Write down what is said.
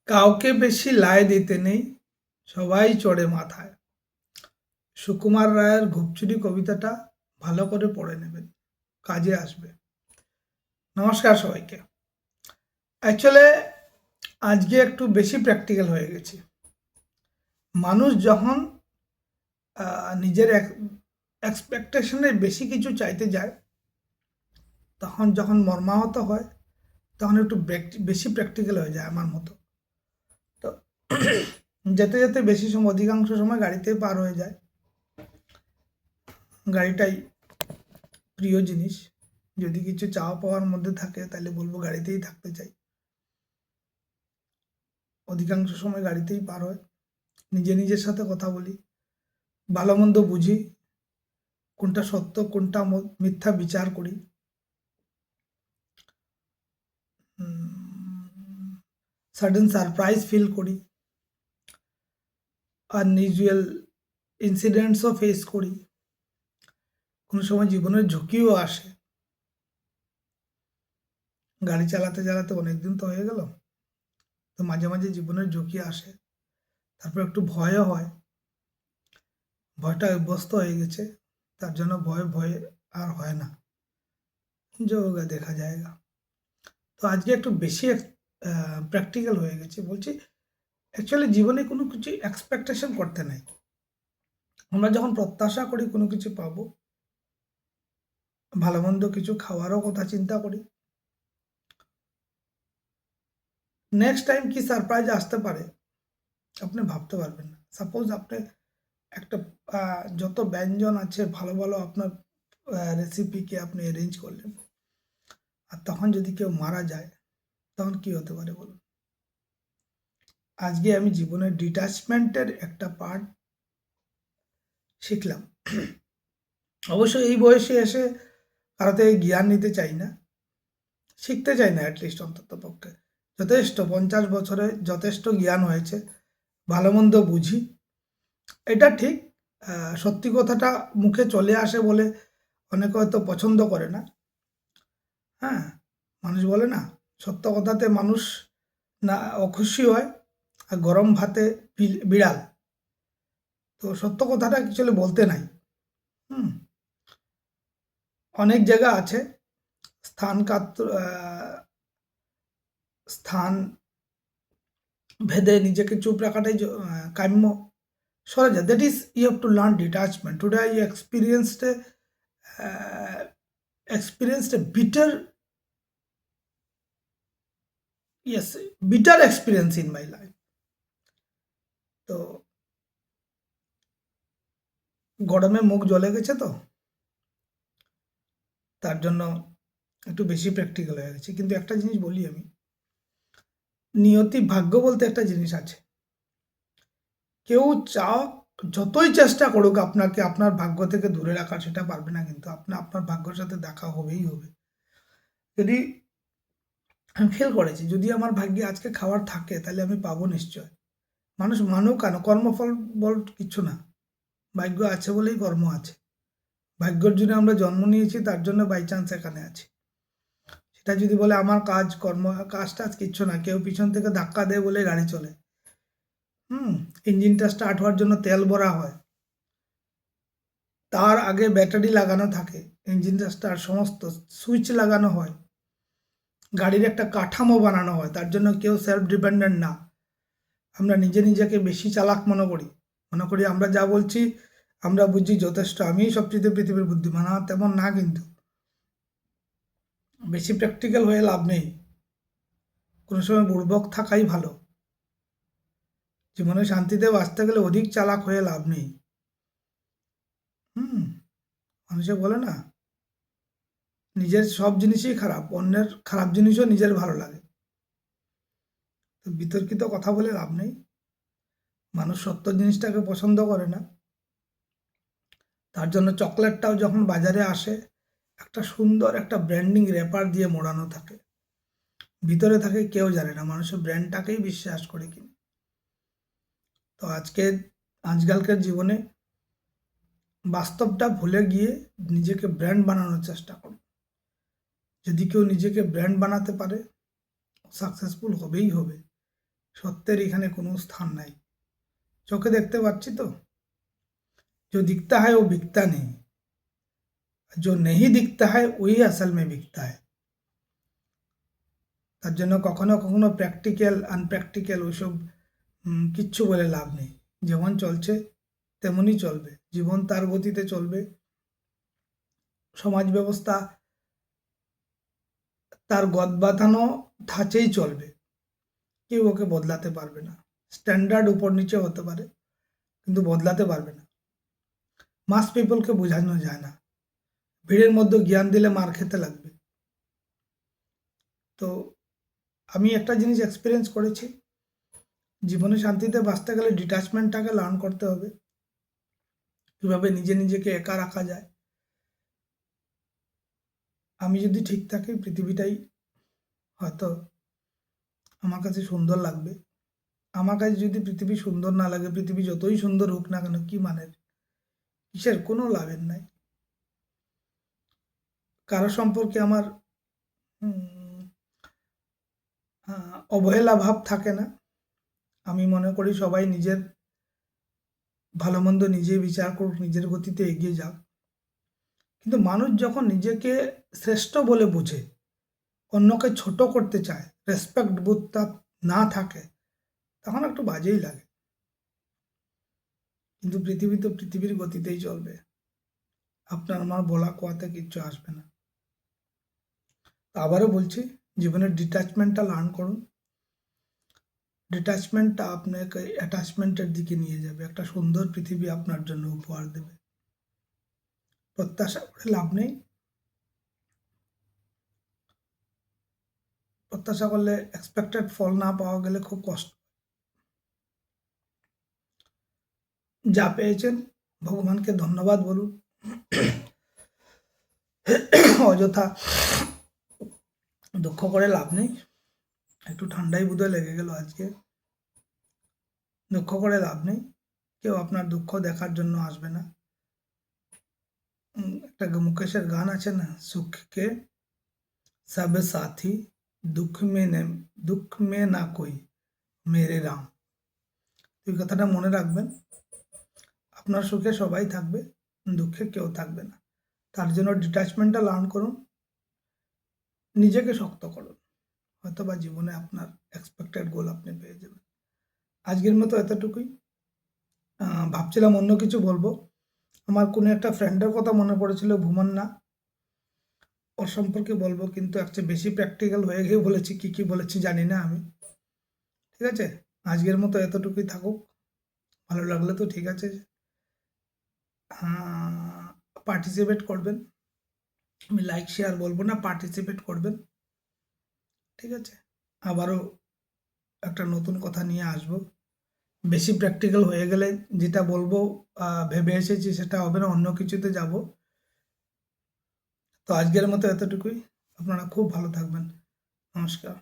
কাউকে বেশি লাই দিতে নেই, সবাই চড়ে মাথায়। সুকুমার রায়ের ঘুপচুরি কবিতাটা ভালো করে পড়ে নেবেন, কাজে আসবে। নমস্কার সবাইকে। অ্যাকচুয়ালি আজকে একটু বেশি প্র্যাকটিক্যাল হয়ে গেছি। মানুষ যখন নিজের এক্সপেকটেশনের বেশি কিছু চাইতে যায়, তখন যখন মর্মাহত হয়, তখন একটু বেশি প্র্যাকটিক্যাল হয়ে যায় আমার মতো। তো যেতে যেতে বেশি সময়, অধিকাংশ সময় গাড়িতে পার হয়ে যায়। গাড়িটাই প্রিয় জিনিস। যদি কিছু চাওয়া পাওয়ার মধ্যে থাকে তাহলে বলবো গাড়িতেই থাকতে চাই। অধিকাংশ সময় গাড়িতেই পার হয়। নিজের সাথে কথা বলি, ভালো মন্দ বুঝি, কোনটা সত্য কোনটা মিথ্যা বিচার করি। সাডেন সারপ্রাইজ ফিল করি, আনইউজুয়াল ইনসিডেন্টসও ফেস করি। কোনো সময় জীবনের ঝুঁকিও আসে। গাড়ি চালাতে চালাতে অনেকদিন তো হয়ে গেল, তো মাঝে মাঝে জীবনের ঝুঁকি আসে। তারপর একটু ভয়ও হয়। ভয়টা অভ্যস্ত হয়ে গেছে, তার জন্য ভয় ভয়ে আর হয় না, जो होगा দেখা যায়গা। তো আজকে একটু বেশি প্র্যাকটিক্যাল হয়ে গেছে। বলছি অ্যাকচুয়ালি জীবনে কোনো কিছু এক্সপেকটেশন করতে নাই। আমরা যখন প্রত্যাশা করি কোনো কিছু পাবো, ভালো মন্দ কিছু খাওয়ারও কথা চিন্তা করি, নেক্সট টাইম কি সারপ্রাইজ আসতে পারে আপনি ভাবতে পারবেন না। সাপোজ আপনি একটা যত ব্যঞ্জন আছে ভালো ভালো আপনার রেসিপিকে আপনি অ্যারেঞ্জ করলেন, আর তখন যদি কেউ মারা যায় তখন কি হতে পারে বলুন। আজকে আমি জীবনের ডিটাচমেন্টের একটা পার্ট শিখলাম। অবশ্য এই বয়সে এসে কারো থেকে জ্ঞান নিতে চাই না, শিখতে চাই না, অ্যাটলিস্ট অন্তত পক্ষে। যথেষ্ট 50 বছরে যথেষ্ট জ্ঞান হয়েছে, ভালো মন্দ বুঝি, এটা ঠিক। সত্যি কথাটা মুখে চলে আসে বলে অনেকে হয়তো পছন্দ করে না। হ্যাঁ, মানুষ বলে না, সত্য কথাতে মানুষ না অখুশি হয়, আর গরম ভাতে বিড়াল। তো সত্য কথাটা অ্যাকচুয়ালি বলতে নাই। হুম, অনেক জায়গা আছে স্থান ভেদে নিজেকে চুপ রাখাটাই কাম্য। সরে যায়, that is you have to learn detachment. Today I experienced a bitter, yes, bitter experience in my life. তো গরমে মুখ জ্বলে গেছে, তো তার জন্য একটু বেশি প্র্যাকটিক্যাল হয়ে গেছে। কিন্তু একটা জিনিস বলি আমি, নিয়তি ভাগ্য বলতে একটা জিনিস আছে। কেউ যতই চেষ্টা করুক আপনাকে আপনার ভাগ্য থেকে দূরে রাখার, সেটা পারবে না। কিন্তু আপনার ভাগ্যের সাথে দেখা হবেই হবে। যদি আমি ফেল করেছি, যদি আমার ভাগ্যে আজকে খাবার থাকে তাহলে আমি পাবো নিশ্চয়। মানুষ মানুক কেন, কর্মফল বল কিচ্ছু না। ভাগ্য আছে বলেই কর্ম আছে। ভাগ্যের জন্য আমরা জন্ম নিয়েছি, তার জন্য বাই চান্স এখানে আছি। সেটা যদি বলে আমার কাজটা কিচ্ছু না, কেউ পিছন থেকে ধাক্কা দেয় বলে গাড়ি চলে। ইঞ্জিনটা স্টার্ট হওয়ার জন্য তেল ভরা হয়, তার আগে ব্যাটারি লাগানো থাকে, ইঞ্জিনটা স্টার্ট সমস্ত সুইচ লাগানো হয়, গাড়ির একটা কাঠামো বানানো হয়। তার জন্য কেউ সেলফ ডিপেন্ডেন্ট না। আমরা নিজেকে বেশি চালাক মনে করি আমরা যা বলছি আমরা বুঝি যথেষ্ট, আমি সবচেয়ে পৃথিবীর বুদ্ধিমান। তেমন না, কিন্তু বেশি প্র্যাকটিক্যাল হয়ে লাভ নেই। কোনো সময় বুড়বক থাকাই ভালো। জীবনে শান্তিতে বাঁচতে গেলে অধিক চালাক হয়ে লাভ নেই। মানুষে বলে না, নিজের সব জিনিসই খারাপ, অন্যের খারাপ জিনিসও নিজের ভালো লাগে। তো বিতর্কিত কথা বলে লাভ নেই। মানুষ সত্য জিনিসটাকে পছন্দ করে না। তার জন্য চকলেটটাও যখন বাজারে আসে, একটা সুন্দর একটা ব্র্যান্ডিং র্যাপার দিয়ে মোড়ানো থাকে, ভিতরে থাকে কেউ জানে না, মানুষের ব্র্যান্ডটাকেই বিশ্বাস করে কিনে। তো আজকালকার জীবনে বাস্তবটা ভুলে গিয়ে নিজেকে ব্র্যান্ড বানানোর চেষ্টা করো। যদি কেউ নিজেকে ব্র্যান্ড বানাতে পারে, সাকসেসফুল হবেই হবে। সত্যের এখানে কোনো স্থান নাই। চোখে দেখতে পাচ্ছি তো, जो दिखता है वो बिकता नहीं, जो नहीं दिखता है वही असल में बिकता है। তার জন্য কখনো কখনো প্র্যাকটিক্যাল আনপ্র্যাকটিক্যাল ওইসব কিচ্ছু বলে লাভ নেই। যেমন চলছে তেমনই চলবে, জীবন তার গতিতে চলবে, সমাজ ব্যবস্থা তার গদ বাঁধানো ধাঁচেই চলবে, কেউ ওকে বদলাতে পারবে না। স্ট্যান্ডার্ড উপর নিচে হতে পারে, কিন্তু বদলাতে পারবে না। মাস পিপলকে বোঝানো যায় না, ভিড়ের মধ্যে জ্ঞান দিলে মার খেতে লাগবে। তো আমি একটা জিনিস এক্সপিরিয়েন্স করেছি, জীবনে শান্তিতে বাঁচতে গেলে ডিট্যাচমেন্টটাকে লার্ন করতে হবে, কীভাবে নিজেকে একা রাখা যায়। আমি যদি ঠিক থাকি পৃথিবীটাই হয়তো আমার কাছে সুন্দর লাগবে। আমার কাছে যদি পৃথিবী সুন্দর না লাগে, পৃথিবী যতই সুন্দর হোক না কেন, কি মানের, কিসের, কোনো লাভের নাই। কারো সম্পর্কে আমার অবহেলা ভাব থাকে না। আমি মনে করি সবাই নিজের ভালো মন্দ নিজেই বিচার করুক, নিজের গতিতে এগিয়ে যাক। কিন্তু মানুষ যখন নিজেকে শ্রেষ্ঠ বলে বুঝে, অন্যকে ছোট করতে চায়, রেসপেক্ট বোধটা না থাকে, তখন একটু বাজেই লাগে। কিন্তু পৃথিবী তো পৃথিবীর গতিতেই চলবে, আপনার আমার বলা কোয়াতে কিচ্ছু আসবে না। আবারও বলছি, জীবনের ডিট্যাচমেন্টটা লার্ন করুন। ডিট্যাচমেন্টটা আপনাকে অ্যাটাচমেন্টের দিকে নিয়ে যাবে, একটা সুন্দর পৃথিবী আপনার জন্য উপহার দেবে। প্রত্যাশা করে লাভ নেই, প্রত্যাশা করলে এক্সপেক্টেড ফল না পাওয়া গেলে খুব কষ্ট। যা পেয়েছেন ভগবানকে ধন্যবাদ বলুন, অযথা দুঃখ করে লাভ নেই। একটু ঠান্ডাই বোধহয় লেগে গেল আজকে। দুঃখ করে লাভ নেই, কেউ আপনার দুঃখ দেখার জন্য আসবে না। একটা মুকেশের গান আছে না, সুখকে সব সাথী, দুঃখ মে না কই মেরে রাম। এই কথাটা মনে রাখবেন, আপনার সুখে সবাই থাকবে, দুঃখে কেউ থাকবে না। তার জন্য ডিট্যাচমেন্টটা লার্ন করুন, নিজেকে শক্ত করুন, হয়তো বা জীবনে আপনার এক্সপেক্টেড গোল আপনি পেয়ে যাবেন। আজকের মতো এতটুকুই। ভাবছিলাম অন্য কিছু বলবো, আমার কোনো একটা ফ্রেন্ডের কথা মনে পড়েছিল, ভুমন্না, ওর সম্পর্কে বলবো, কিন্তু একটা বেশি প্র্যাকটিক্যাল হয়ে গিয়ে বলেছি, কি বলেছি জানি না আমি। ঠিক আছে, আজকের মতো এতটুকুই থাকুক। ভালো লাগলে তো ঠিক আছে, পার্টিসিপেট করবেন। আমি লাইক শেয়ার বলবো না, পার্টিসিপেট করবেন। ঠিক আছে, আবারও একটা নতুন কথা নিয়ে আসবো। বেশি প্র্যাকটিক্যাল হয়ে গেলে যেটা বলবো ভেবে এসেছি সেটা হবে না, অন্য কিছুতে যাব। তো আজকের মতো এতটুকুই, আপনারা খুব ভালো থাকবেন। নমস্কার।